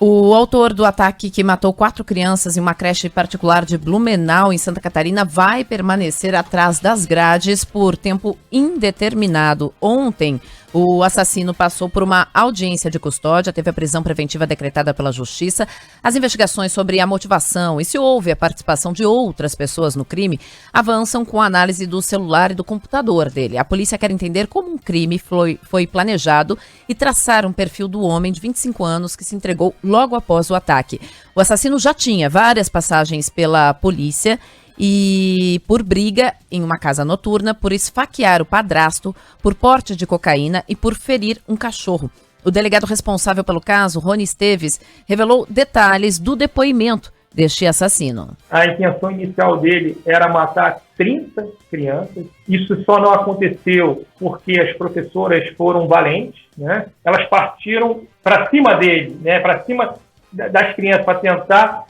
O autor do ataque que matou 4 crianças em uma creche particular de Blumenau, em Santa Catarina, vai permanecer atrás das grades por tempo indeterminado. Ontem, o assassino passou por uma audiência de custódia, teve a prisão preventiva decretada pela Justiça. As investigações sobre a motivação e se houve a participação de outras pessoas no crime avançam com a análise do celular e do computador dele. A polícia quer entender como um crime foi planejado e traçar um perfil do homem de 25 anos que se entregou logo após o ataque. O assassino já tinha várias passagens pela polícia e por briga em uma casa noturna, por esfaquear o padrasto, por porte de cocaína e por ferir um cachorro. O delegado responsável pelo caso, Rony Esteves, revelou detalhes do depoimento deste assassino. A intenção inicial dele era matar 30 crianças. Isso só não aconteceu porque as professoras foram valentes, né? Elas partiram para cima dele, né? Para cima das crianças, para tentar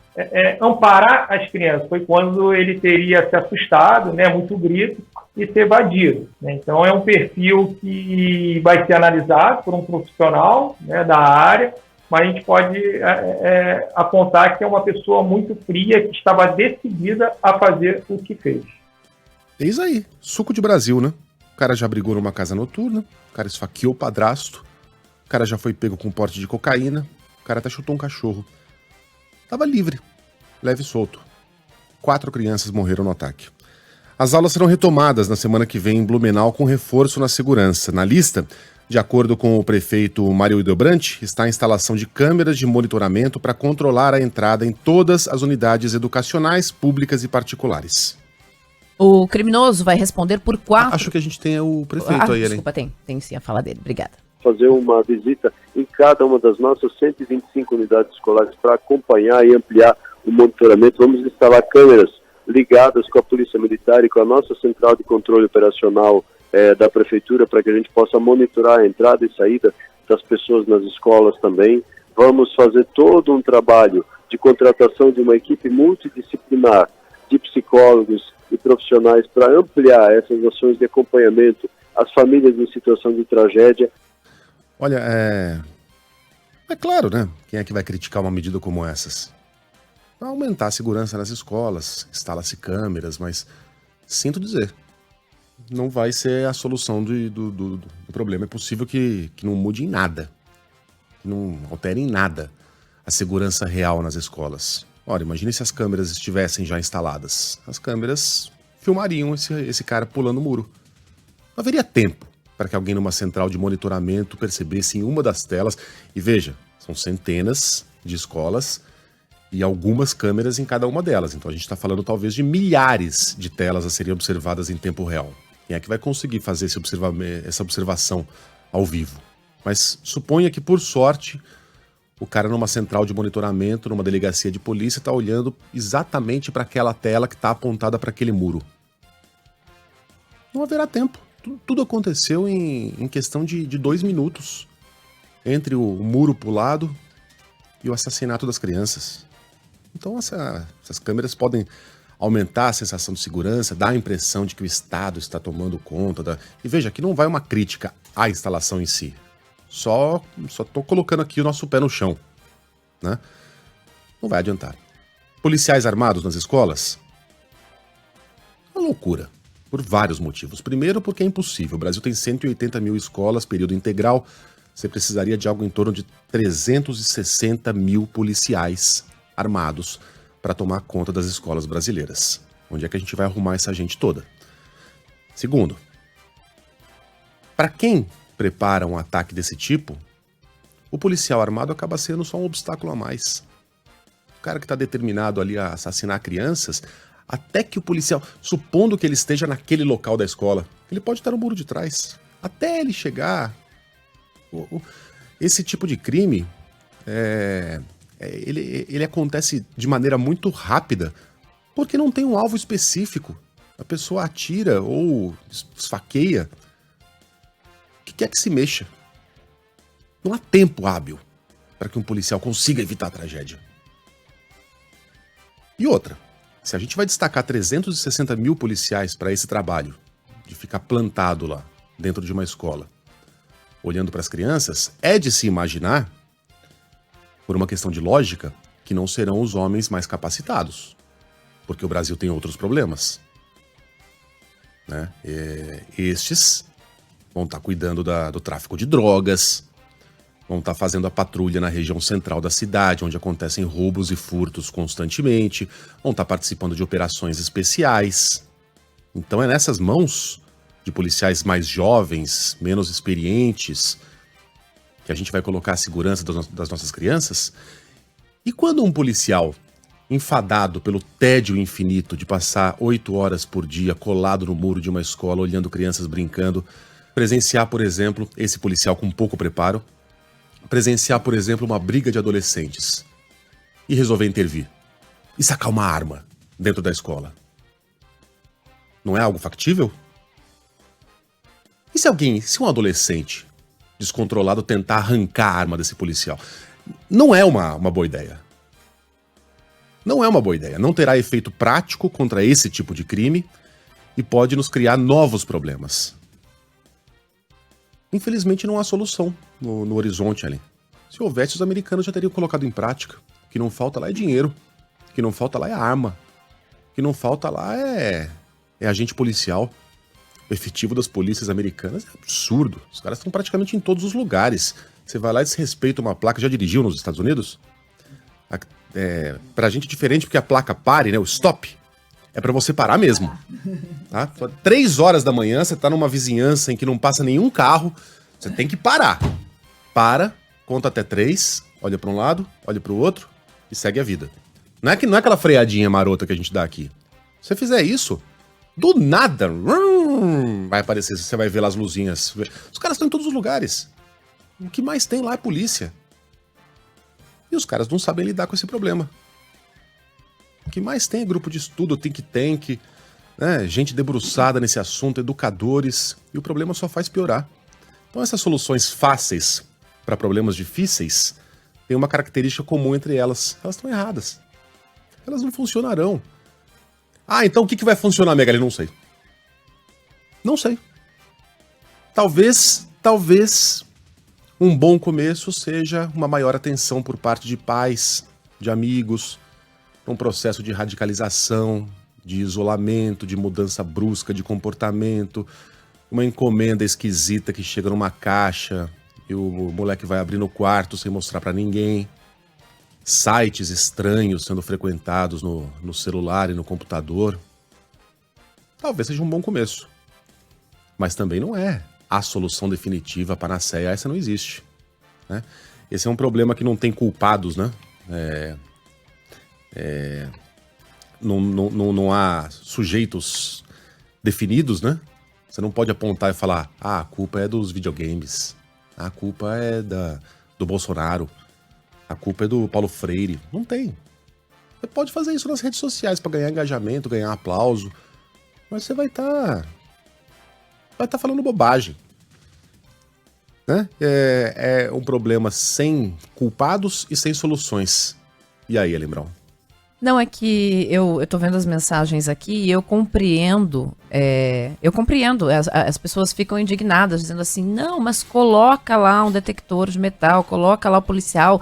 amparar as crianças. Foi quando ele teria se assustado, né? Muito grito, e se evadido, né? Então é um perfil que vai ser analisado por um profissional, né, da área, mas a gente pode apontar que é uma pessoa muito fria, que estava decidida a fazer o que fez. Eis aí, suco de Brasil, né? O cara já brigou numa casa noturna, o cara esfaqueou o padrasto, o cara já foi pego com porte de cocaína, o cara até chutou um cachorro. Tava livre, leve e solto. 4 crianças morreram no ataque. As aulas serão retomadas na semana que vem em Blumenau com reforço na segurança. Na lista, de acordo com o prefeito Mário Hildebrand, está a instalação de câmeras de monitoramento para controlar a entrada em todas as unidades educacionais, públicas e particulares. O criminoso vai responder por 4... Acho que a gente tem o prefeito aí, né? Desculpa, tem sim a fala dele. Obrigada. Fazer uma visita em cada uma das nossas 125 unidades escolares para acompanhar e ampliar o monitoramento. Vamos instalar câmeras ligadas com a Polícia Militar e com a nossa central de controle operacional da Prefeitura, para que a gente possa monitorar a entrada e saída das pessoas nas escolas também. Vamos fazer todo um trabalho de contratação de uma equipe multidisciplinar de psicólogos e profissionais para ampliar essas ações de acompanhamento às famílias em situação de tragédia. Olha, é claro, né? Quem é que vai criticar uma medida como essas? Vai aumentar a segurança nas escolas, instala-se câmeras, mas sinto dizer, não vai ser a solução do problema. É possível que não mude em nada, que não altere em nada a segurança real nas escolas. Ora, imagine se as câmeras estivessem já instaladas. As câmeras filmariam esse cara pulando o muro. Não haveria tempo para que alguém numa central de monitoramento percebesse em uma das telas. E veja, são centenas de escolas e algumas câmeras em cada uma delas. Então a gente está falando talvez de milhares de telas a serem observadas em tempo real. Quem é que vai conseguir fazer essa observação ao vivo? Mas suponha que, por sorte, o cara numa central de monitoramento, numa delegacia de polícia, está olhando exatamente para aquela tela que está apontada para aquele muro. Não haverá tempo. Tudo aconteceu em questão de 2 minutos. Entre o muro pulado e o assassinato das crianças. Então essas câmeras podem aumentar a sensação de segurança, dar a impressão de que o Estado está tomando conta. E veja, aqui não vai uma crítica à instalação em si. Só estou colocando aqui o nosso pé no chão, né? Não vai adiantar. Policiais armados nas escolas? Uma loucura, por vários motivos. Primeiro, porque é impossível. O Brasil tem 180 mil escolas, período integral. Você precisaria de algo em torno de 360 mil policiais armados para tomar conta das escolas brasileiras. Onde é que a gente vai arrumar essa gente toda? Segundo, para quem prepara um ataque desse tipo, o policial armado acaba sendo só um obstáculo a mais. O cara que está determinado ali a assassinar crianças, até que o policial, supondo que ele esteja naquele local da escola, ele pode estar no muro de trás. Até ele chegar... Esse tipo de crime, ele acontece de maneira muito rápida, porque não tem um alvo específico. A pessoa atira ou esfaqueia. O que quer que se mexa? Não há tempo hábil para que um policial consiga evitar a tragédia. E outra, se a gente vai destacar 360 mil policiais para esse trabalho, de ficar plantado lá, dentro de uma escola, olhando para as crianças, é de se imaginar, por uma questão de lógica, que não serão os homens mais capacitados. Porque o Brasil tem outros problemas. Né? Estes vão estar cuidando do tráfico de drogas, vão estar fazendo a patrulha na região central da cidade, onde acontecem roubos e furtos constantemente, vão estar participando de operações especiais. Então é nessas mãos de policiais mais jovens, menos experientes, que a gente vai colocar a segurança das nossas crianças. E quando um policial, enfadado pelo tédio infinito de passar 8 horas por dia colado no muro de uma escola, olhando crianças brincando, presenciar, por exemplo, esse policial com pouco preparo, presenciar, por exemplo, uma briga de adolescentes e resolver intervir e sacar uma arma dentro da escola. Não é algo factível? E se um adolescente descontrolado tentar arrancar a arma desse policial? Não é uma boa ideia. Não é uma boa ideia. Não terá efeito prático contra esse tipo de crime e pode nos criar novos problemas. Infelizmente não há solução no horizonte ali. Se houvesse, os americanos já teriam colocado em prática. O que não falta lá é dinheiro. O que não falta lá é arma. O que não falta lá é agente policial. O efetivo das polícias americanas é absurdo. Os caras estão praticamente em todos os lugares. Você vai lá e desrespeita uma placa. Já dirigiu nos Estados Unidos? Pra gente é diferente porque a placa pare, né? O stop. É pra você parar mesmo. Tá? 3 horas da manhã, você tá numa vizinhança em que não passa nenhum carro. Você tem que parar. Para, conta até 3, olha pra um lado, olha pro outro e segue a vida. Não é aquela freadinha marota que a gente dá aqui. Se você fizer isso, do nada, vai aparecer, você vai ver lá as luzinhas. Os caras estão em todos os lugares. O que mais tem lá é polícia. E os caras não sabem lidar com esse problema. O que mais tem é grupo de estudo, think tank, né? Gente debruçada nesse assunto, educadores, e o problema só faz piorar. Então essas soluções fáceis para problemas difíceis têm uma característica comum entre elas. Elas estão erradas. Elas não funcionarão. Ah, então o que vai funcionar, Megali? Não sei. Não sei. Talvez um bom começo seja uma maior atenção por parte de pais, de amigos, um processo de radicalização, de isolamento, de mudança brusca de comportamento, uma encomenda esquisita que chega numa caixa e o moleque vai abrir no quarto sem mostrar pra ninguém, sites estranhos sendo frequentados no celular e no computador. Talvez seja um bom começo, mas também não é a solução definitiva, a panaceia, essa não existe, né? Esse é um problema que não tem culpados, né? Não há sujeitos definidos, né? Você não pode apontar e falar, a culpa é dos videogames, a culpa é do Bolsonaro, a culpa é do Paulo Freire. Não tem. Você pode fazer isso nas redes sociais para ganhar engajamento, ganhar aplauso, mas você vai estar falando bobagem. Né? É um problema sem culpados e sem soluções. E aí, Elimbrão? Não, é que eu tô vendo as mensagens aqui e eu compreendo. As pessoas ficam indignadas, dizendo assim, não, mas coloca lá um detector de metal, coloca lá o policial.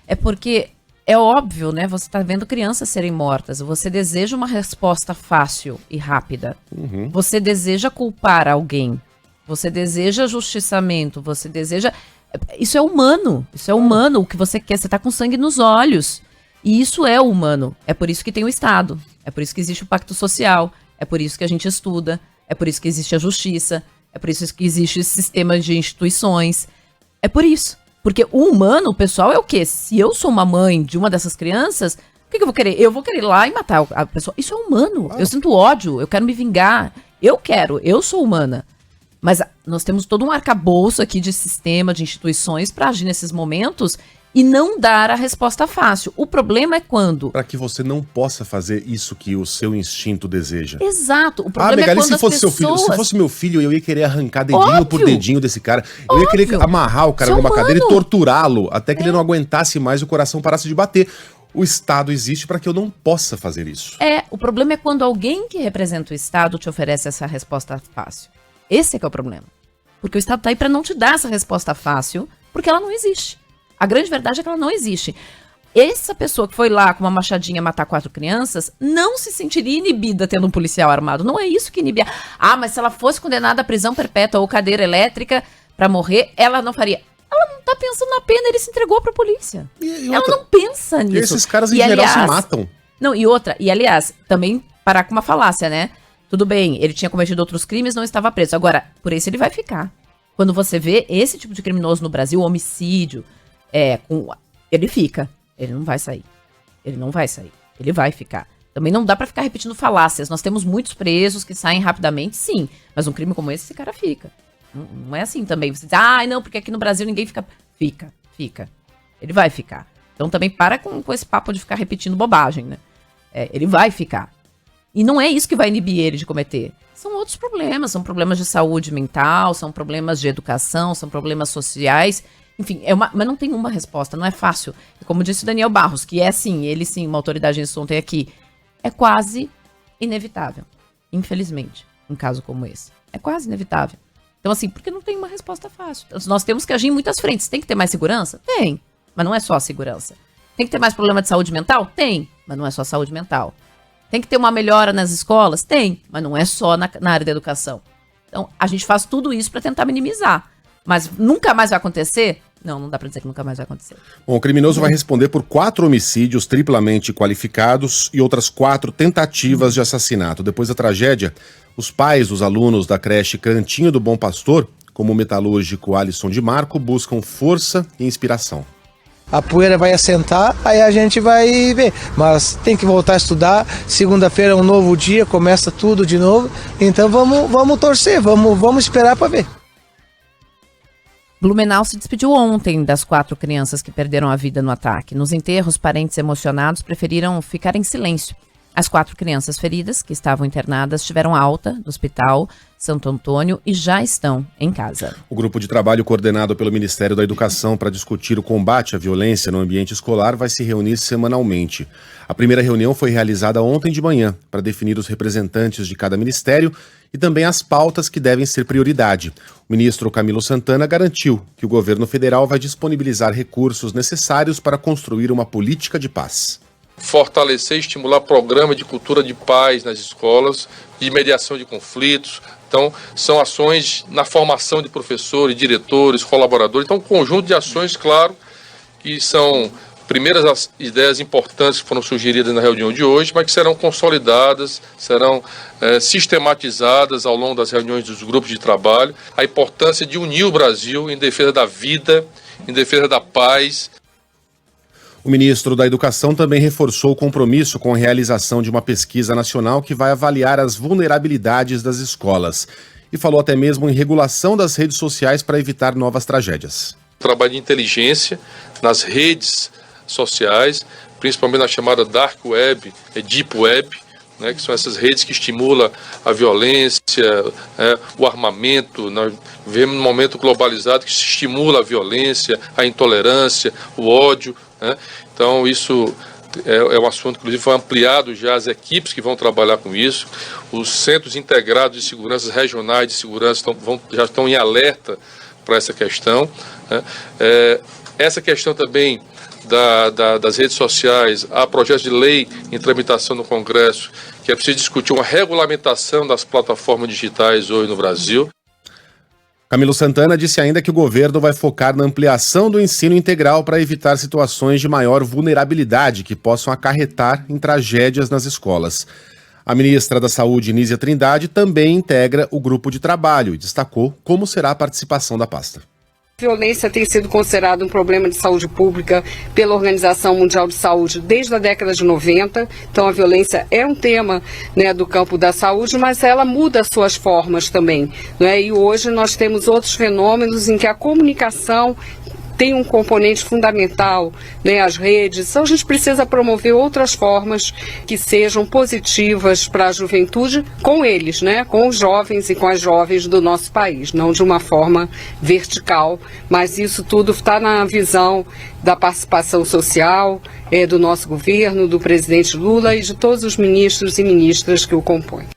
É porque é óbvio, né? Você tá vendo crianças serem mortas. Você deseja uma resposta fácil e rápida. Uhum. Você deseja culpar alguém. Você deseja justiçamento. Você deseja... Isso é humano. Isso é humano. O que você quer. Você tá com sangue nos olhos. E isso é humano. É por isso que tem o Estado. É por isso que existe o pacto social. É por isso que a gente estuda. É por isso que existe a justiça. É por isso que existe esse sistema de instituições. É por isso. Porque o humano, o pessoal, é o quê? Se eu sou uma mãe de uma dessas crianças, o que eu vou querer? Eu vou querer ir lá e matar a pessoa. Isso é humano. Eu sinto ódio. Eu quero me vingar. Eu sou humana. Mas nós temos todo um arcabouço aqui de sistema, de instituições para agir nesses momentos e não dar a resposta fácil. O problema é quando... Para que você não possa fazer isso que o seu instinto deseja. Exato. O problema é quando se fosse as pessoas... seu filho, se fosse meu filho, eu ia querer arrancar dedinho por dedinho desse cara. Eu ia querer amarrar o cara numa cadeira e torturá-lo até que ele não aguentasse mais e o coração parasse de bater. O Estado existe para que eu não possa fazer isso. O problema é quando alguém que representa o Estado te oferece essa resposta fácil. Esse é que é o problema. Porque o Estado tá aí para não te dar essa resposta fácil, porque ela não existe. A grande verdade é que ela não existe. Essa pessoa que foi lá com uma machadinha matar 4 crianças não se sentiria inibida tendo um policial armado. Não é isso que inibia. Ah, mas se ela fosse condenada à prisão perpétua ou cadeira elétrica pra morrer, ela não faria. Ela não tá pensando na pena, ele se entregou pra polícia. Ela não pensa nisso. E esses caras em geral se matam. Não, e outra, e aliás, também parar com uma falácia, né? Tudo bem, ele tinha cometido outros crimes, não estava preso. Agora, por isso ele vai ficar. Quando você vê esse tipo de criminoso no Brasil, homicídio, ele fica. Ele não vai sair. Ele não vai sair. Ele vai ficar. Também não dá pra ficar repetindo falácias. Nós temos muitos presos que saem rapidamente, sim. Mas um crime como esse cara fica. Não é assim também. Você diz, não, porque aqui no Brasil ninguém fica. Fica. Ele vai ficar. Então também para com esse papo de ficar repetindo bobagem, né? Ele vai ficar. E não é isso que vai inibir ele de cometer. São outros problemas. São problemas de saúde mental, são problemas de educação, são problemas sociais. Enfim, mas não tem uma resposta, não é fácil. E como disse o Daniel Barros, que ele sim, uma autoridade nisso ontem aqui, é quase inevitável. Infelizmente, um caso como esse. É quase inevitável. Então assim, porque não tem uma resposta fácil. Então, nós temos que agir em muitas frentes. Tem que ter mais segurança? Tem. Mas não é só a segurança. Tem que ter mais problema de saúde mental? Tem. Mas não é só saúde mental. Tem que ter uma melhora nas escolas? Tem. Mas não é só na área da educação. Então, a gente faz tudo isso para tentar minimizar. Mas nunca mais vai acontecer? Não dá pra dizer que nunca mais vai acontecer. Bom, o criminoso vai responder por 4 homicídios triplamente qualificados e outras 4 tentativas de assassinato. Depois da tragédia, os pais dos alunos da creche Cantinho do Bom Pastor, como o metalúrgico Alisson de Marco, buscam força e inspiração. A poeira vai assentar, aí a gente vai ver. Mas tem que voltar a estudar. Segunda-feira é um novo dia, começa tudo de novo. Então vamos torcer, vamos esperar para ver. Blumenau se despediu ontem das 4 crianças que perderam a vida no ataque. Nos enterros, parentes emocionados preferiram ficar em silêncio. As 4 crianças feridas, que estavam internadas, tiveram alta do Hospital Santo Antônio e já estão em casa. O grupo de trabalho coordenado pelo Ministério da Educação para discutir o combate à violência no ambiente escolar vai se reunir semanalmente. A primeira reunião foi realizada ontem de manhã para definir os representantes de cada ministério e também as pautas que devem ser prioridade. O ministro Camilo Santana garantiu que o governo federal vai disponibilizar recursos necessários para construir uma política de paz. Fortalecer e estimular programa de cultura de paz nas escolas, de mediação de conflitos. Então, são ações na formação de professores, diretores, colaboradores. Então, um conjunto de ações, claro, que são primeiras ideias importantes que foram sugeridas na reunião de hoje, mas que serão consolidadas, serão sistematizadas ao longo das reuniões dos grupos de trabalho. A importância de unir o Brasil em defesa da vida, em defesa da paz. O ministro da Educação também reforçou o compromisso com a realização de uma pesquisa nacional que vai avaliar as vulnerabilidades das escolas. E falou até mesmo em regulação das redes sociais para evitar novas tragédias. Trabalho de inteligência nas redes sociais, principalmente na chamada Dark Web, Deep Web, né, que são essas redes que estimulam a violência, o armamento. Nós vivemos num momento globalizado que se estimula a violência, a intolerância, o ódio. Então isso é um assunto que inclusive foi ampliado já, as equipes que vão trabalhar com isso, os centros integrados de segurança regionais de segurança já estão em alerta para essa questão. Essa questão também das redes sociais, há projetos de lei em tramitação no Congresso, que é preciso discutir uma regulamentação das plataformas digitais hoje no Brasil. Camilo Santana disse ainda que o governo vai focar na ampliação do ensino integral para evitar situações de maior vulnerabilidade que possam acarretar em tragédias nas escolas. A ministra da Saúde, Nízia Trindade, também integra o grupo de trabalho e destacou como será a participação da pasta. A violência tem sido considerada um problema de saúde pública pela Organização Mundial de Saúde desde a década de 90. Então a violência é um tema, né, do campo da saúde, mas ela muda as suas formas também, né? E hoje nós temos outros fenômenos em que a comunicação tem um componente fundamental, né, as redes. Então a gente precisa promover outras formas que sejam positivas para a juventude com eles, né, com os jovens e com as jovens do nosso país, não de uma forma vertical, mas isso tudo está na visão da participação social do nosso governo, do presidente Lula e de todos os ministros e ministras que o compõem.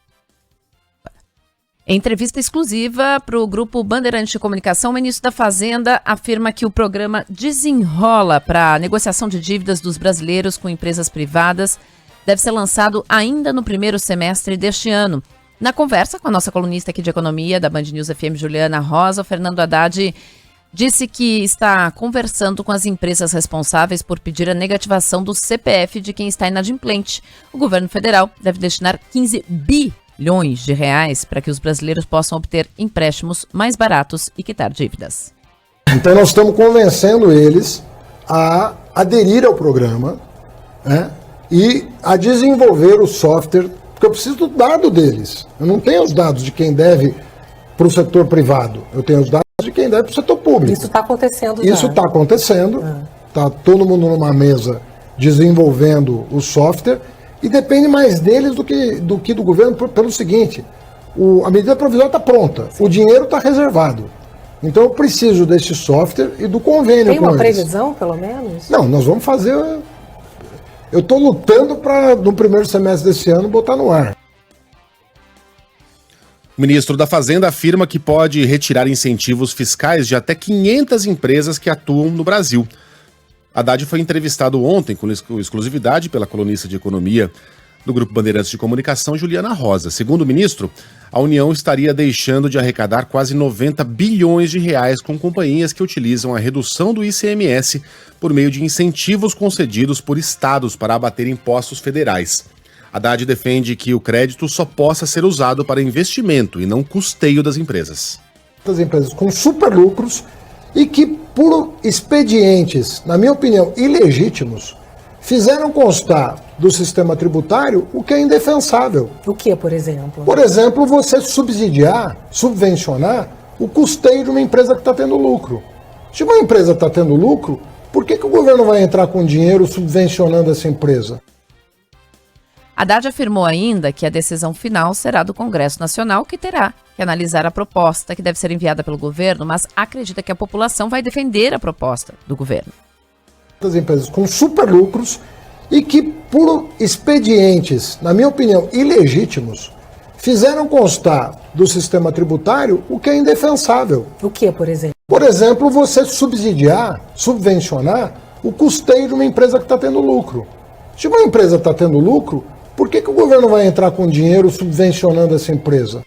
Em entrevista exclusiva para o Grupo Bandeirantes de Comunicação, o ministro da Fazenda afirma que o programa Desenrola para a negociação de dívidas dos brasileiros com empresas privadas deve ser lançado ainda no primeiro semestre deste ano. Na conversa com a nossa colunista aqui de economia da Band News FM, Juliana Rosa, o Fernando Haddad disse que está conversando com as empresas responsáveis por pedir a negativação do CPF de quem está inadimplente. O governo federal deve destinar 15 bilhões de reais para que os brasileiros possam obter empréstimos mais baratos e quitar dívidas. Então nós estamos convencendo eles a aderir ao programa, né, e a desenvolver o software, porque eu preciso do dado deles. Eu não tenho os dados de quem deve para o setor privado, eu tenho os dados de quem deve para o setor público. Isso está acontecendo já. Isso está acontecendo, está todo mundo numa mesa desenvolvendo o software, e depende mais deles do que do governo, pelo seguinte, a medida provisória está pronta, o dinheiro está reservado. Então eu preciso desse software e do convênio com eles. Tem uma previsão, pelo menos? Não, nós vamos fazer... Eu estou lutando para, no primeiro semestre desse ano, botar no ar. O ministro da Fazenda afirma que pode retirar incentivos fiscais de até 500 empresas que atuam no Brasil. Haddad foi entrevistado ontem com exclusividade pela colunista de economia do Grupo Bandeirantes de Comunicação, Juliana Rosa. Segundo o ministro, a União estaria deixando de arrecadar quase 90 bilhões de reais com companhias que utilizam a redução do ICMS por meio de incentivos concedidos por estados para abater impostos federais. Haddad defende que o crédito só possa ser usado para investimento e não custeio das empresas. Das empresas com superlucros e que, por expedientes, na minha opinião, ilegítimos, fizeram constar do sistema tributário o que é indefensável. O que, por exemplo? Por exemplo, você subvencionar o custeio de uma empresa que está tendo lucro. Se uma empresa está tendo lucro, por que o governo vai entrar com dinheiro subvencionando essa empresa? Haddad afirmou ainda que a decisão final será do Congresso Nacional, que terá que analisar a proposta que deve ser enviada pelo governo, mas acredita que a população vai defender a proposta do governo. Das empresas com superlucros e que, por expedientes, na minha opinião, ilegítimos, fizeram constar do sistema tributário o que é indefensável. O que, por exemplo? Por exemplo, você subvencionar o custeio de uma empresa que está tendo lucro. Se uma empresa está tendo lucro, por que o governo vai entrar com dinheiro subvencionando essa empresa?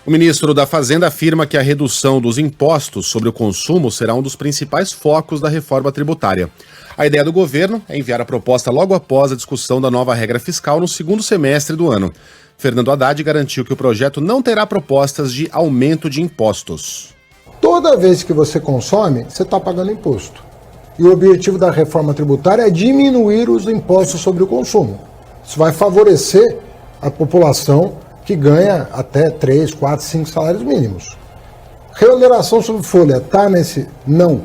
O ministro da Fazenda afirma que a redução dos impostos sobre o consumo será um dos principais focos da reforma tributária. A ideia do governo é enviar a proposta logo após a discussão da nova regra fiscal no segundo semestre do ano. Fernando Haddad garantiu que o projeto não terá propostas de aumento de impostos. Toda vez que você consome, você está pagando imposto. E o objetivo da reforma tributária é diminuir os impostos sobre o consumo. Isso vai favorecer a população que ganha até 3, 4, 5 salários mínimos. Reoneração sobre folha, está nesse? Não.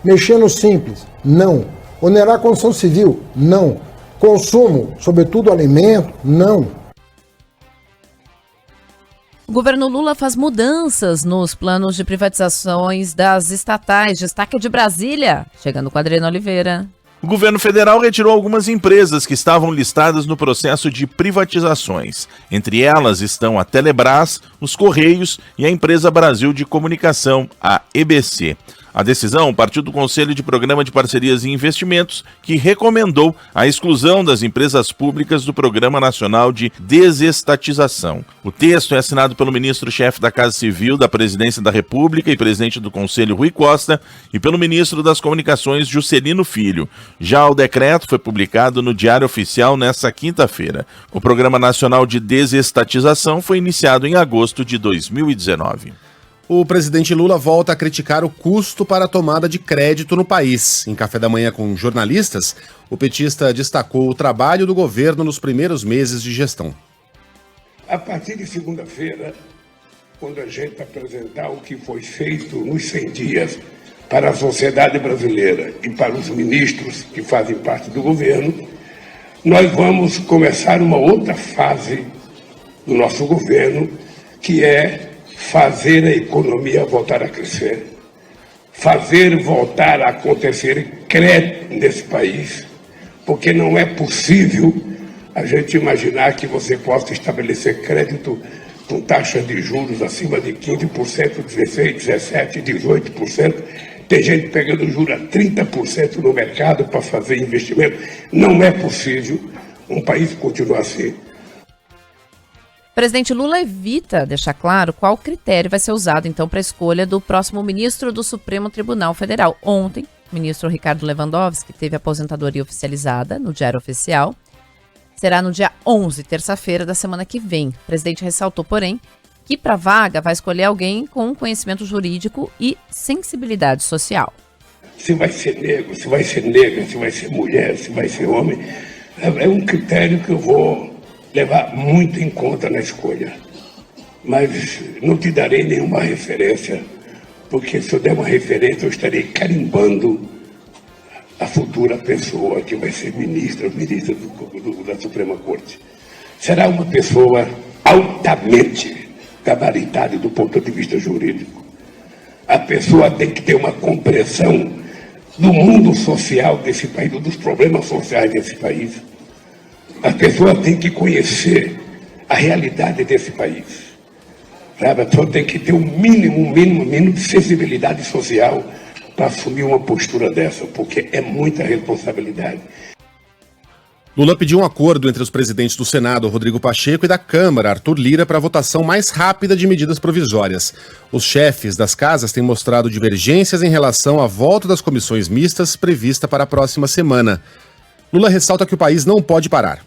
Mexer no simples? Não. Onerar a construção civil? Não. Consumo, sobretudo alimento? Não. O governo Lula faz mudanças nos planos de privatizações das estatais. Destaque de Brasília, chegando com a Adriana Oliveira. O governo federal retirou algumas empresas que estavam listadas no processo de privatizações. Entre elas estão a Telebrás, os Correios e a Empresa Brasil de Comunicação, a EBC. A decisão partiu do Conselho de Programa de Parcerias e Investimentos, que recomendou a exclusão das empresas públicas do Programa Nacional de Desestatização. O texto é assinado pelo ministro-chefe da Casa Civil da Presidência da República e presidente do Conselho, Rui Costa, e pelo ministro das Comunicações, Juscelino Filho. Já o decreto foi publicado no Diário Oficial nesta quinta-feira. O Programa Nacional de Desestatização foi iniciado em agosto de 2019. O presidente Lula volta a criticar o custo para a tomada de crédito no país. Em café da manhã com jornalistas, o petista destacou o trabalho do governo nos primeiros meses de gestão. A partir de segunda-feira, quando a gente apresentar o que foi feito nos 100 dias para a sociedade brasileira e para os ministros que fazem parte do governo, nós vamos começar uma outra fase do nosso governo, que é fazer a economia voltar a crescer, fazer voltar a acontecer crédito nesse país, porque não é possível a gente imaginar que você possa estabelecer crédito com taxas de juros acima de 15%, 16%, 17%, 18%. Tem gente pegando juros a 30% no mercado para fazer investimento. Não é possível um país continuar assim. O presidente Lula evita deixar claro qual critério vai ser usado, então, para a escolha do próximo ministro do Supremo Tribunal Federal. Ontem, o ministro Ricardo Lewandowski teve a aposentadoria oficializada no Diário Oficial. Será no dia 11, terça-feira da semana que vem. O presidente ressaltou, porém, que para a vaga vai escolher alguém com conhecimento jurídico e sensibilidade social. Se vai ser negro, se vai ser negra, se vai ser mulher, se vai ser homem, é um critério que eu vou levar muito em conta na escolha. Mas não te darei nenhuma referência, porque se eu der uma referência eu estarei carimbando a futura pessoa que vai ser ministra da Suprema Corte. Será uma pessoa altamente gabaritada do ponto de vista jurídico. A pessoa tem que ter uma compreensão do mundo social desse país, dos problemas sociais desse país. A pessoa tem que conhecer a realidade desse país. Sabe? A pessoa tem que ter um mínimo de sensibilidade social para assumir uma postura dessa, porque é muita responsabilidade. Lula pediu um acordo entre os presidentes do Senado, Rodrigo Pacheco, e da Câmara, Arthur Lira, para a votação mais rápida de medidas provisórias. Os chefes das casas têm mostrado divergências em relação à volta das comissões mistas prevista para a próxima semana. Lula ressalta que o país não pode parar.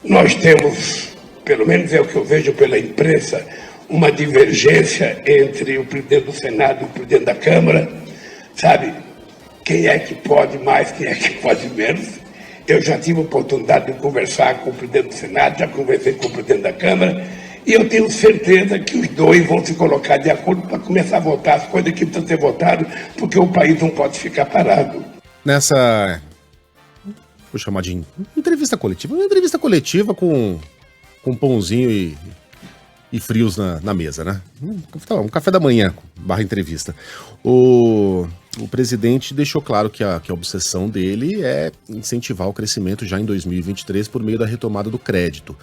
Nós temos, pelo menos é o que eu vejo pela imprensa, uma divergência entre o presidente do Senado e o presidente da Câmara, sabe? Quem é que pode mais, quem é que pode menos. Eu já tive a oportunidade de conversar com o presidente do Senado, já conversei com o presidente da Câmara, e eu tenho certeza que os dois vão se colocar de acordo para começar a votar as coisas que precisam ser votadas, porque o país não pode ficar parado. Nessa, vou chamar de entrevista coletiva, uma entrevista coletiva com pãozinho e frios na mesa, né? Um café da manhã, / entrevista. O presidente deixou claro que a obsessão dele é incentivar o crescimento já em 2023 por meio da retomada do crédito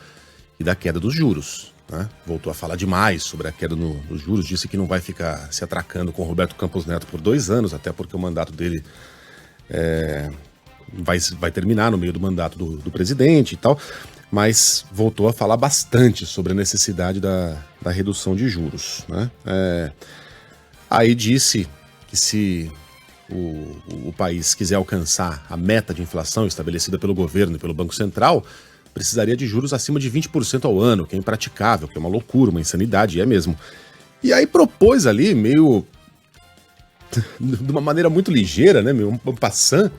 e da queda dos juros, né? Voltou a falar demais sobre a queda nos juros, disse que não vai ficar se atracando com Roberto Campos Neto por 2 anos, até porque o mandato dele vai terminar no meio do mandato do presidente e tal, mas voltou a falar bastante sobre a necessidade da redução de juros, né? Aí disse que se o país quiser alcançar a meta de inflação estabelecida pelo governo e pelo Banco Central, precisaria de juros acima de 20% ao ano, que é impraticável, que é uma loucura, uma insanidade, é mesmo. E aí propôs ali, meio de uma maneira muito ligeira, né, meio um passant,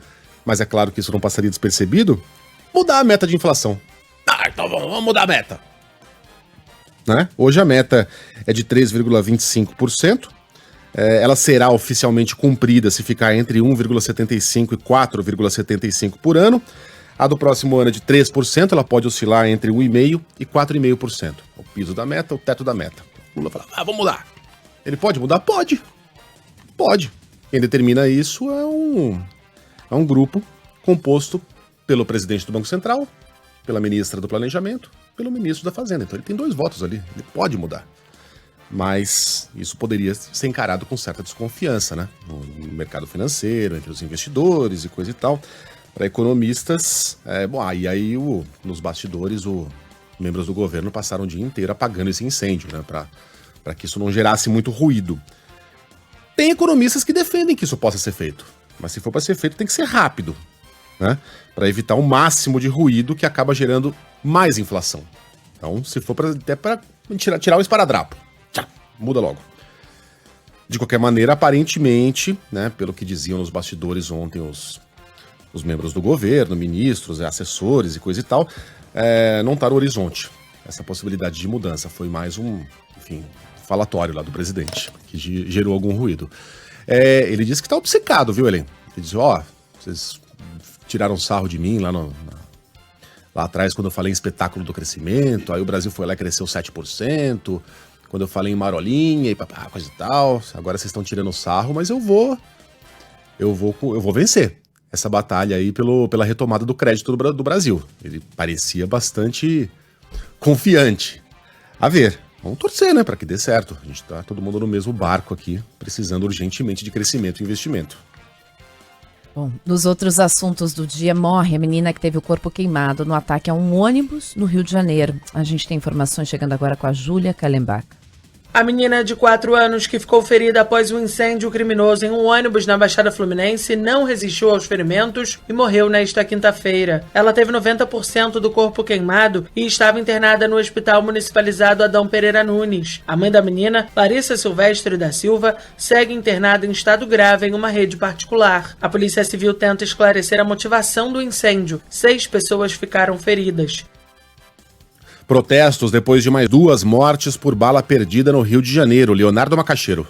mas é claro que isso não passaria despercebido, mudar a meta de inflação. Então vamos mudar a meta. Né? Hoje a meta é de 3,25%. Ela será oficialmente cumprida se ficar entre 1,75% e 4,75% por ano. A do próximo ano é de 3%, ela pode oscilar entre 1,5% e 4,5%. O piso da meta, o teto da meta. O Lula fala, vamos mudar. Ele pode mudar? Pode. Pode. Quem determina isso é um grupo composto pelo presidente do Banco Central, pela ministra do Planejamento, pelo ministro da Fazenda. Então ele tem 2 votos ali, ele pode mudar. Mas isso poderia ser encarado com certa desconfiança, né? No mercado financeiro, entre os investidores e coisa e tal. Para economistas, aí nos bastidores, membros do governo passaram o dia inteiro apagando esse incêndio, né? Para que isso não gerasse muito ruído. Tem economistas que defendem que isso possa ser feito, mas se for para ser feito tem que ser rápido, né? Para evitar o máximo de ruído que acaba gerando mais inflação. Então, se for até para tirar o esparadrapo, muda logo. De qualquer maneira, aparentemente, né, pelo que diziam nos bastidores ontem os membros do governo, ministros, assessores e coisa e tal, não está no horizonte essa possibilidade de mudança. Foi mais falatório lá do presidente, que gerou algum ruído. Ele disse que está obcecado, viu, Helen? Ele disse, vocês tiraram sarro de mim lá atrás quando eu falei em espetáculo do crescimento, aí o Brasil foi lá e cresceu 7%, quando eu falei em marolinha e coisa e tal, agora vocês estão tirando sarro, mas eu vou vencer. essa batalha aí pela retomada do crédito do Brasil. Ele parecia bastante confiante. A ver, vamos torcer, né, para que dê certo. A gente tá todo mundo no mesmo barco aqui, precisando urgentemente de crescimento e investimento. Bom, nos outros assuntos do dia, morre a menina que teve o corpo queimado no ataque a um ônibus no Rio de Janeiro. A gente tem informações chegando agora com a Júlia Kallenbach. A menina de 4 anos que ficou ferida após um incêndio criminoso em um ônibus na Baixada Fluminense não resistiu aos ferimentos e morreu nesta quinta-feira. Ela teve 90% do corpo queimado e estava internada no Hospital Municipalizado Adão Pereira Nunes. A mãe da menina, Larissa Silvestre da Silva, segue internada em estado grave em uma rede particular. A Polícia Civil tenta esclarecer a motivação do incêndio. 6 pessoas ficaram feridas. Protestos depois de mais 2 mortes por bala perdida no Rio de Janeiro. Leonardo Macaxeiro.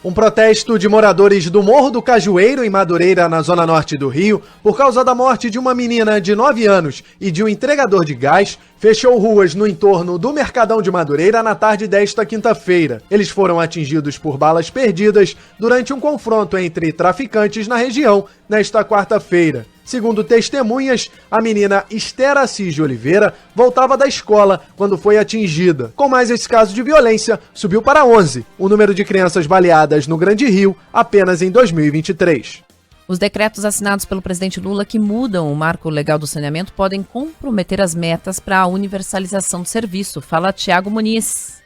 Um protesto de moradores do Morro do Cajueiro, em Madureira, na zona norte do Rio, por causa da morte de uma menina de 9 anos e de um entregador de gás, fechou ruas no entorno do Mercadão de Madureira na tarde desta quinta-feira. Eles foram atingidos por balas perdidas durante um confronto entre traficantes na região nesta quarta-feira. Segundo testemunhas, a menina Esther Assis de Oliveira voltava da escola quando foi atingida. Com mais esse caso de violência, subiu para 11 o número de crianças baleadas no Grande Rio apenas em 2023. Os decretos assinados pelo presidente Lula que mudam o marco legal do saneamento podem comprometer as metas para a universalização do serviço. Fala Tiago Muniz.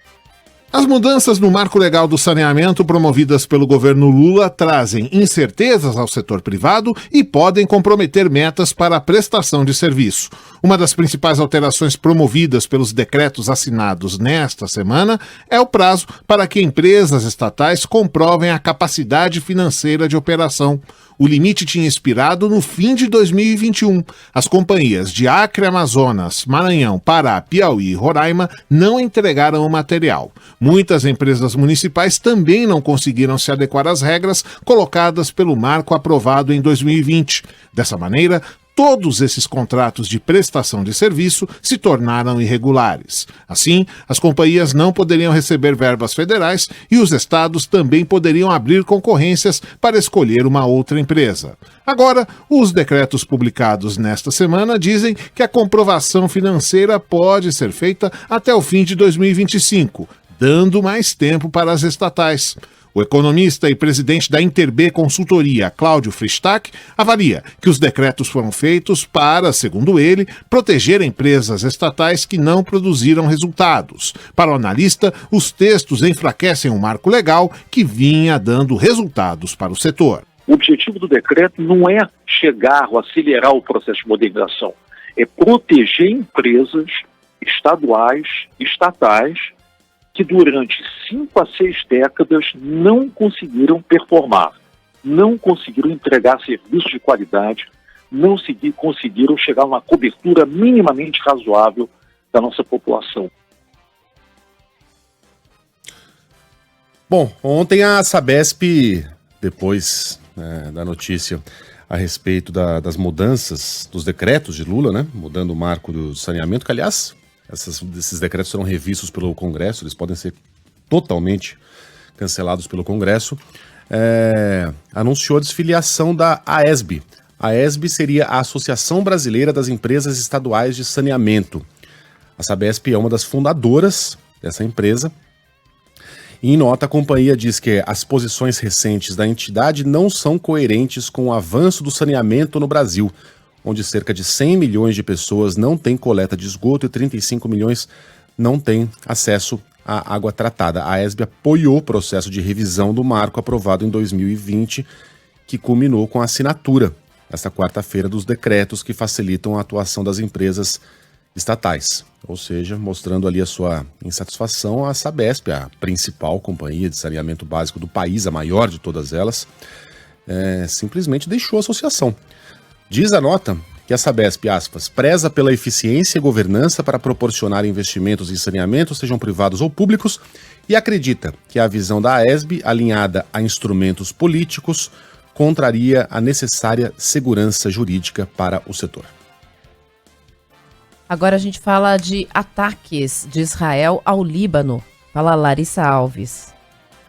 As mudanças no marco legal do saneamento promovidas pelo governo Lula trazem incertezas ao setor privado e podem comprometer metas para a prestação de serviço. Uma das principais alterações promovidas pelos decretos assinados nesta semana é o prazo para que empresas estatais comprovem a capacidade financeira de operação. O limite tinha expirado no fim de 2021. As companhias de Acre, Amazonas, Maranhão, Pará, Piauí e Roraima não entregaram o material. Muitas empresas municipais também não conseguiram se adequar às regras colocadas pelo marco aprovado em 2020. Dessa maneira, todos esses contratos de prestação de serviço se tornaram irregulares. Assim, as companhias não poderiam receber verbas federais e os estados também poderiam abrir concorrências para escolher uma outra empresa. Agora, os decretos publicados nesta semana dizem que a comprovação financeira pode ser feita até o fim de 2025, dando mais tempo para as estatais. O economista e presidente da Interb Consultoria, Cláudio Fristac, avalia que os decretos foram feitos para, segundo ele, proteger empresas estatais que não produziram resultados. Para o analista, os textos enfraquecem o marco legal que vinha dando resultados para o setor. O objetivo do decreto não é chegar ou acelerar o processo de modernização, é proteger empresas estaduais, estatais, que durante 5 a 6 décadas não conseguiram performar, não conseguiram entregar serviços de qualidade, não conseguiram chegar a uma cobertura minimamente razoável da nossa população. Bom, ontem a Sabesp, depois da notícia a respeito das mudanças dos decretos de Lula, né, mudando o marco do saneamento, que aliás... Esses decretos serão revistos pelo Congresso, eles podem ser totalmente cancelados pelo Congresso. Anunciou a desfiliação da AESB. A AESB seria a Associação Brasileira das Empresas Estaduais de Saneamento. A Sabesp é uma das fundadoras dessa empresa. E em nota, a companhia diz que as posições recentes da entidade não são coerentes com o avanço do saneamento no Brasil, onde cerca de 100 milhões de pessoas não têm coleta de esgoto e 35 milhões não têm acesso à água tratada. A AESB apoiou o processo de revisão do marco aprovado em 2020, que culminou com a assinatura, esta quarta-feira, dos decretos que facilitam a atuação das empresas estatais. Ou seja, mostrando ali a sua insatisfação, a Sabesp, a principal companhia de saneamento básico do país, a maior de todas elas, simplesmente deixou a associação. Diz a nota que a Sabesp, aspas, preza pela eficiência e governança para proporcionar investimentos em saneamento, sejam privados ou públicos, e acredita que a visão da AESB, alinhada a instrumentos políticos, contraria a necessária segurança jurídica para o setor. Agora a gente fala de ataques de Israel ao Líbano. Fala Larissa Alves.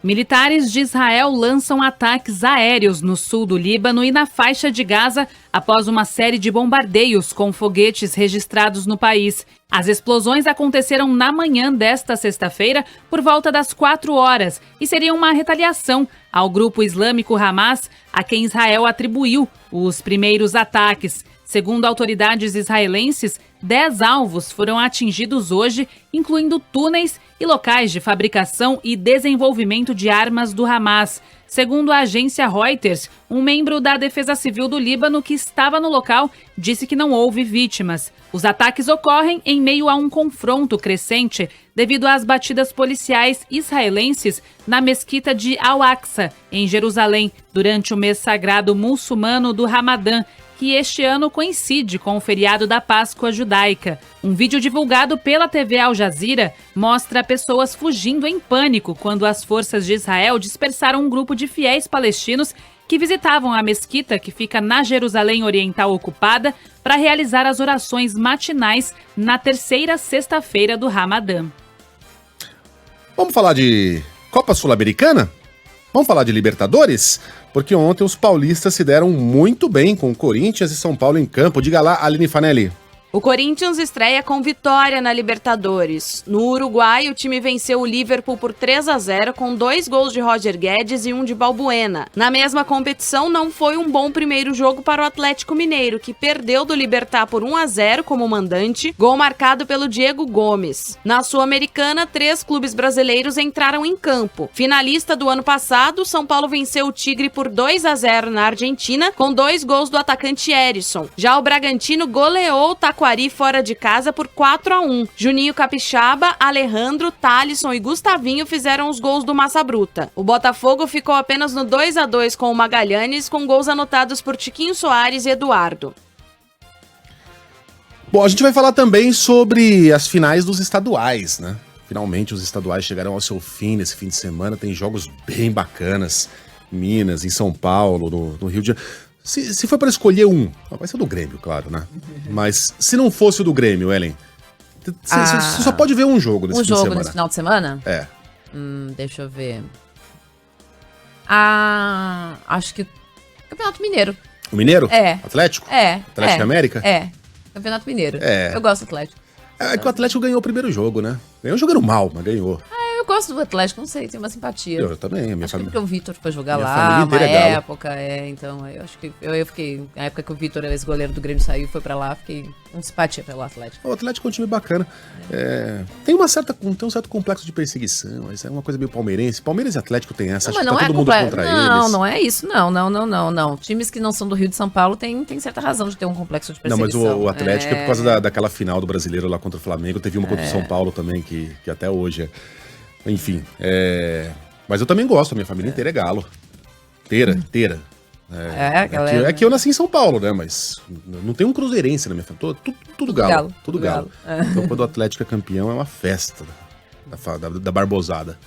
Militares de Israel lançam ataques aéreos no sul do Líbano e na faixa de Gaza após uma série de bombardeios com foguetes registrados no país. As explosões aconteceram na manhã desta sexta-feira por volta das 4 horas e seriam uma retaliação ao grupo islâmico Hamas, a quem Israel atribuiu os primeiros ataques. Segundo autoridades israelenses, 10 alvos foram atingidos hoje, incluindo túneis e locais de fabricação e desenvolvimento de armas do Hamas. Segundo a agência Reuters, um membro da Defesa Civil do Líbano que estava no local disse que não houve vítimas. Os ataques ocorrem em meio a um confronto crescente devido às batidas policiais israelenses na mesquita de Al-Aqsa, em Jerusalém, durante o mês sagrado muçulmano do Ramadã, que este ano coincide com o feriado da Páscoa judaica. Um vídeo divulgado pela TV Al Jazeera mostra pessoas fugindo em pânico quando as forças de Israel dispersaram um grupo de fiéis palestinos que visitavam a mesquita que fica na Jerusalém Oriental ocupada para realizar as orações matinais na terceira sexta-feira do Ramadã. Vamos falar de Copa Sul-Americana? Vamos falar de Libertadores? Porque ontem os paulistas se deram muito bem com Corinthians e São Paulo em campo. Diga lá, Aline Fanelli. O Corinthians estreia com vitória na Libertadores. No Uruguai, o time venceu o Liverpool por 3-0 com 2 gols de Roger Guedes e 1 de Balbuena. Na mesma competição, não foi um bom primeiro jogo para o Atlético Mineiro, que perdeu do Libertad por 1-0 como mandante, gol marcado pelo Diego Gomes. Na Sul-Americana, 3 clubes brasileiros entraram em campo. Finalista do ano passado, São Paulo venceu o Tigre por 2-0 na Argentina, com 2 gols do atacante Erisson. Já o Bragantino goleou o Taquari fora de casa por 4-1. Juninho Capixaba, Alejandro, Thalisson e Gustavinho fizeram os gols do Massa Bruta. O Botafogo ficou apenas no 2-2 com o Magalhães, com gols anotados por Tiquinho Soares e Eduardo. Bom, a gente vai falar também sobre as finais dos estaduais, né? Finalmente os estaduais chegaram ao seu fim nesse fim de semana. Tem jogos bem bacanas. Em Minas, em São Paulo, no Rio de Janeiro. Se for para escolher um, vai ser o do Grêmio, claro, né? Mas se não fosse o do Grêmio, Ellen, você só pode ver um jogo nesse fim de semana. Um jogo nesse final de semana? É. Deixa eu ver. Acho que Campeonato Mineiro. O Mineiro? É. Atlético? É. Atlético América? É. Campeonato Mineiro. É. Eu gosto do Atlético. É que o Atlético ganhou o primeiro jogo, né? Ganhou jogando mal, mas ganhou. Eu gosto do Atlético, não sei, tem uma simpatia. Eu também, a minha família. Porque o Vitor foi jogar minha lá, uma é época, então eu acho que eu fiquei, na época que o Vitor, esse goleiro do Grêmio, saiu, foi pra lá, fiquei com simpatia pelo Atlético. O Atlético é um time bacana. Tem um certo complexo de perseguição, isso é uma coisa meio palmeirense. Palmeiras e Atlético tem essa, acho que tá todo mundo contra eles. Não é isso, não. Times que não são do Rio de São Paulo tem certa razão de ter um complexo de perseguição. Não, mas o Atlético é por causa daquela final do Brasileiro lá contra o Flamengo, teve uma contra o São Paulo também, que até hoje é... Enfim, mas eu também gosto, a minha família inteira é galo. Inteira. Galera. É que eu nasci em São Paulo, né? Mas não tem um cruzeirense na minha família. Tudo galo. Tudo galo. Então, quando o Atlético é campeão, é uma festa da Barbosada.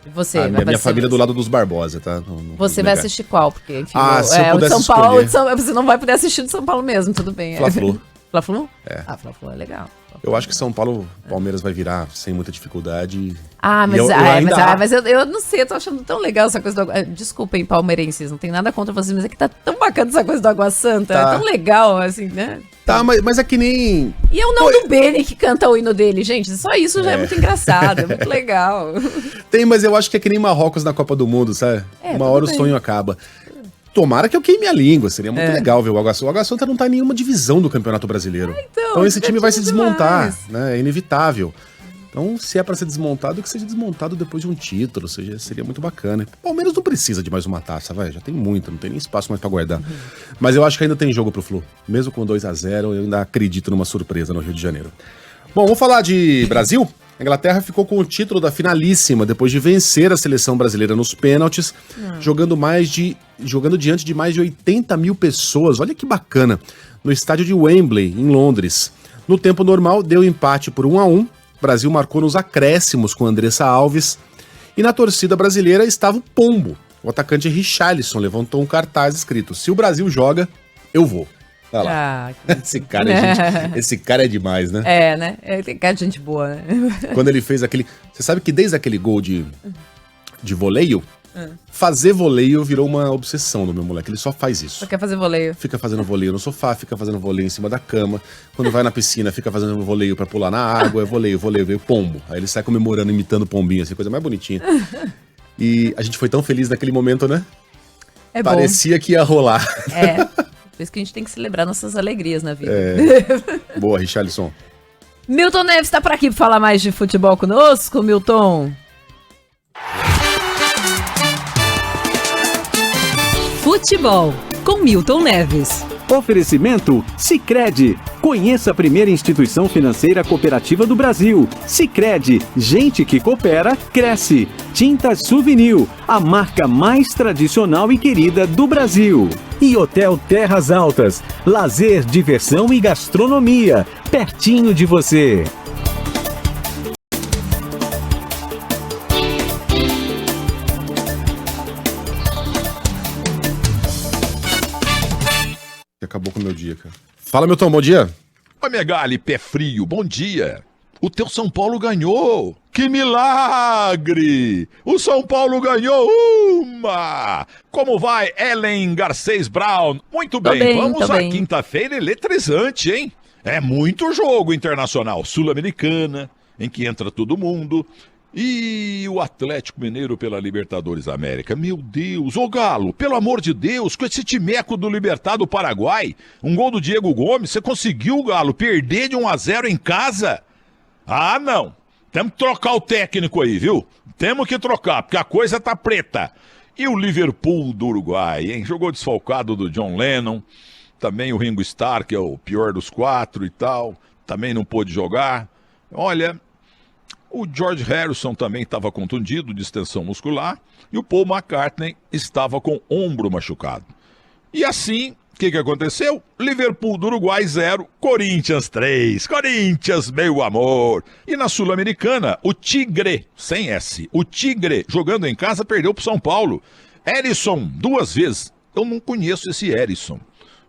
E você? Minha família é do lado dos Barbosa, tá? Você vai assistir qual? Porque, enfim, se eu pudesse o de São Paulo, você não vai poder assistir de São Paulo mesmo, tudo bem. Fla-Flu. Fla-Flu? É. Fla-Flu é legal. Eu acho que São Paulo, Palmeiras vai virar sem muita dificuldade. Mas eu não sei, eu tô achando tão legal essa coisa do Água... Desculpem, palmeirenses, não tem nada contra vocês, mas é que tá tão bacana essa coisa do Água Santa, é tão legal, assim, né? Tá, mas é que nem... E é o Naldo Bene que canta o hino dele, gente, só isso já é muito engraçado, é muito legal. Mas eu acho que é que nem Marrocos na Copa do Mundo, sabe? Uma hora o sonho acaba. Tomara que eu queime a língua, seria muito legal ver o Água Santa. O Água Santa não tá em nenhuma divisão do Campeonato Brasileiro. Então esse time vai se desmontar, né? É inevitável. Então, se é pra ser desmontado, que seja desmontado depois de um título, seria muito bacana. O Palmeiras não precisa de mais uma taça, já tem muita, não tem nem espaço mais pra guardar. Mas eu acho que ainda tem jogo pro Flu. Mesmo com 2-0, eu ainda acredito numa surpresa no Rio de Janeiro. Bom, vamos falar de Brasil? A Inglaterra ficou com o título da finalíssima depois de vencer a seleção brasileira nos pênaltis, jogando diante de mais de 80 mil pessoas. Olha que bacana. No estádio de Wembley, em Londres. No tempo normal, deu empate por 1-1. O Brasil marcou nos acréscimos com Andressa Alves. E na torcida brasileira estava o Pombo. O atacante Richarlison levantou um cartaz escrito: "Se o Brasil joga, eu vou". Olha lá. Esse cara é demais, né? É, né? Tem cara de gente boa, né? Quando ele fez aquele... Você sabe que desde aquele gol de voleio, fazer voleio virou uma obsessão do meu moleque. Ele só faz isso. Só quer fazer voleio. Fica fazendo voleio no sofá, fica fazendo voleio em cima da cama. Quando vai na piscina, fica fazendo voleio pra pular na água. É voleio, veio pombo. Aí ele sai comemorando, imitando pombinho, assim, coisa mais bonitinha. E a gente foi tão feliz naquele momento, né? É Parecia que ia rolar. É, por isso que a gente tem que celebrar nossas alegrias na vida. Boa, Richarlison. Milton Neves tá por aqui pra falar mais de futebol conosco, Milton. Futebol, com Milton Neves. Oferecimento Sicredi. Conheça a primeira instituição financeira cooperativa do Brasil. Sicredi, gente que coopera, cresce. Tintas Souvenir, a marca mais tradicional e querida do Brasil. E Hotel Terras Altas, lazer, diversão e gastronomia, pertinho de você. Acabou com o meu dia, cara. Fala, Milton, bom dia. Oi, Megali, pé frio, bom dia. O teu São Paulo ganhou. Que milagre! O São Paulo ganhou uma! Como vai, Ellen Garcês Brown? Muito bem, vamos à quinta-feira eletrizante, hein? É muito jogo internacional. Sul-Americana, em que entra todo mundo. E o Atlético Mineiro pela Libertadores América. Meu Deus, ô Galo, pelo amor de Deus, com esse timeco do Libertad do Paraguai, um gol do Diego Gomes, você conseguiu, Galo, perder de 1-0 em casa? Ah, não. Temos que trocar o técnico aí, viu? Temos que trocar, porque a coisa tá preta. E o Liverpool do Uruguai, hein? Jogou desfalcado do John Lennon, também o Ringo Starr, que é o pior dos 4 e tal, também não pôde jogar. Olha... O George Harrison também estava contundido de extensão muscular e o Paul McCartney estava com ombro machucado. E assim, o que aconteceu? Liverpool do Uruguai 0, Corinthians 3. Corinthians, meu amor! E na Sul-Americana, o Tigre, sem S, o Tigre, jogando em casa, perdeu para o São Paulo. Erisson, 2 vezes. Eu não conheço esse Erisson,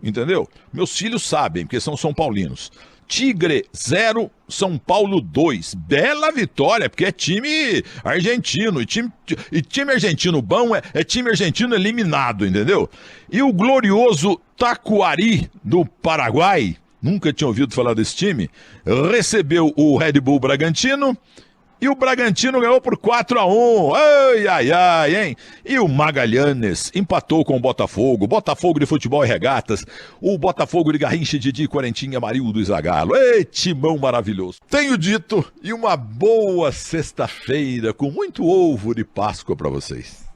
entendeu? Meus filhos sabem, porque são São Paulinos. Tigre 0, São Paulo 2. Bela vitória, porque é time argentino. E time argentino bom é time argentino eliminado, entendeu? E o glorioso Taquari do Paraguai, nunca tinha ouvido falar desse time, recebeu o Red Bull Bragantino. E o Bragantino ganhou por 4-1. Ai, ai, ai, hein? E o Magalhães empatou com o Botafogo. Botafogo de futebol e regatas. O Botafogo de Garrincha, Didi, Quarentinha, Marildo e Zagallo. Ei, timão maravilhoso. Tenho dito, e uma boa sexta-feira com muito ovo de Páscoa para vocês.